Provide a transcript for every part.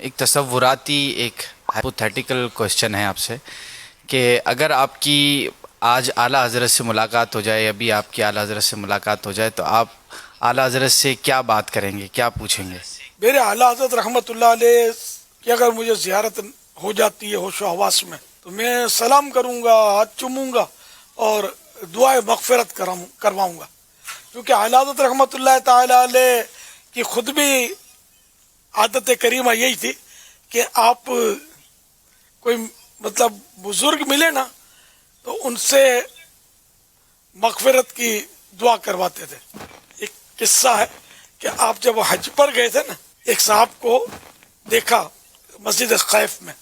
ایک تصوراتی ایک hypothetical question ہے آپ سے کہ اگر آپ کی آج اعلیٰ حضرت سے ملاقات ہو جائے، ابھی آپ کی اعلیٰ حضرت سے ملاقات ہو جائے، تو آپ اعلیٰ حضرت سے کیا بات کریں گے، کیا پوچھیں گے؟ میرے اعلیٰ حضرت رحمۃ اللہ علیہ کی اگر مجھے زیارت ہو جاتی ہے ہوش و حواس میں، تو میں سلام کروں گا، ہاتھ چوموں گا اور دعائے مغفرت کرواؤں گا، کیونکہ اعلیٰ حضرت رحمۃ اللہ تعالی علیہ کی خود بھی عادت کریمہ یہی تھی کہ آپ کوئی مطلب بزرگ ملے نا تو ان سے مغفرت کی دعا کرواتے تھے۔ ایک قصہ ہے کہ آپ جب حج پر گئے تھے نا، ایک صاحب کو دیکھا مسجد خیف میں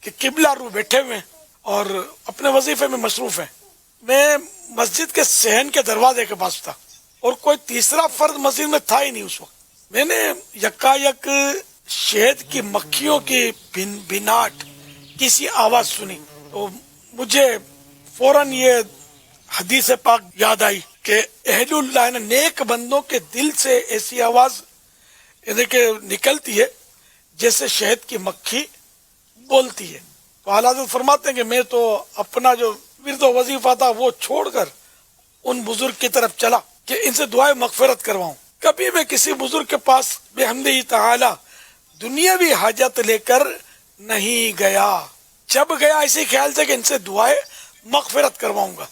کہ قبلہ رو بیٹھے ہوئے اور اپنے وظیفے میں مصروف ہیں۔ میں مسجد کے صحن کے دروازے کے پاس تھا اور کوئی تیسرا فرد مسجد میں تھا ہی نہیں اس وقت۔ میں نے یکایک شہد کی مکھیوں کی بھناٹ کسی آواز سنی تو مجھے فوراً یہ حدیث پاک یاد آئی کہ اہل اللہ نے نیک بندوں کے دل سے ایسی آواز یعنی کہ نکلتی ہے جیسے شہد کی مکھی بولتی ہے۔ تو اعلیٰ حضرت فرماتے ہیں کہ میں تو اپنا جو ورد و وظیفہ تھا وہ چھوڑ کر ان بزرگ کی طرف چلا کہ ان سے دعائیں مغفرت کرواؤں۔ کبھی میں کسی بزرگ کے پاس بحمدہ تعالی دنیاوی حاجت لے کر نہیں گیا، جب گیا اسی خیال سے کہ ان سے دعائیں مغفرت کرواؤں گا۔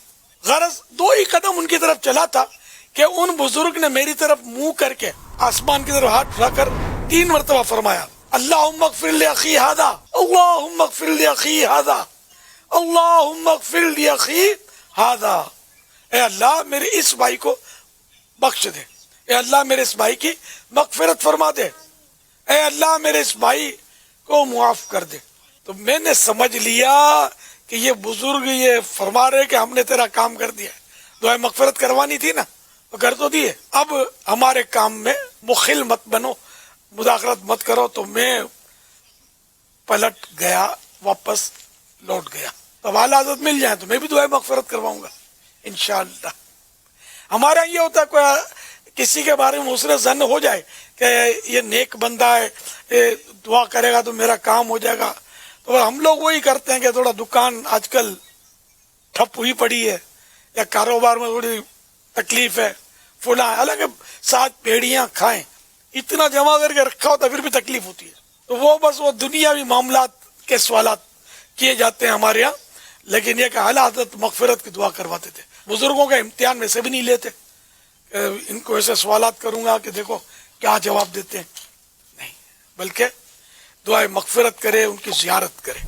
غرض دو ہی قدم ان کی طرف چلا تھا کہ ان بزرگ نے میری طرف منہ کر کے آسمان کی طرف ہاتھ اٹھا کر 3 مرتبہ فرمایا، اللہم اغفر لاخی ھذا، اللہم اغفر لاخی ھذا، اللہم اغفر لاخی ھذا۔ اے اللہ میرے اس بھائی کو بخش دے، اے اللہ میرے اس بھائی کی مغفرت فرما دے، اے اللہ میرے اس بھائی کو معاف کر دے۔ تو میں نے سمجھ لیا کہ یہ بزرگ یہ فرما رہے کہ ہم نے تیرا کام کر دیا، دعائیں مغفرت کروانی تھی نا تو کر تو دیے، اب ہمارے کام میں مخل مت بنو، مداخلت مت کرو۔ تو میں پلٹ گیا، واپس لوٹ گیا۔ تو اعلیٰ حضرت مل جائیں تو میں بھی دعائیں مغفرت کرواؤں گا انشاءاللہ۔ ہمارا یہ ہوتا ہے کوئی کسی کے بارے میں حسن ظن ہو جائے کہ یہ نیک بندہ ہے، یہ دعا کرے گا تو میرا کام ہو جائے گا، تو ہم لوگ وہی کرتے ہیں کہ تھوڑا دکان آج کل ٹھپ ہوئی پڑی ہے یا کاروبار میں تھوڑی تکلیف ہے فلاں، حالانکہ 7 پیڑیاں کھائیں اتنا جمع کر کے رکھا ہوتا پھر بھی تکلیف ہوتی ہے، تو وہ بس وہ دنیاوی معاملات کے سوالات کیے جاتے ہیں ہمارے یہاں۔ لیکن یہ کہ اعلیٰ حضرت مغفرت کی دعا کرواتے تھے۔ بزرگوں کا امتحان ویسے بھی نہیں لیتے، ان کو ایسے سوالات کروں گا کہ دیکھو کیا جواب دیتے ہیں، نہیں، بلکہ دعائیں مغفرت کرے، ان کی زیارت کرے۔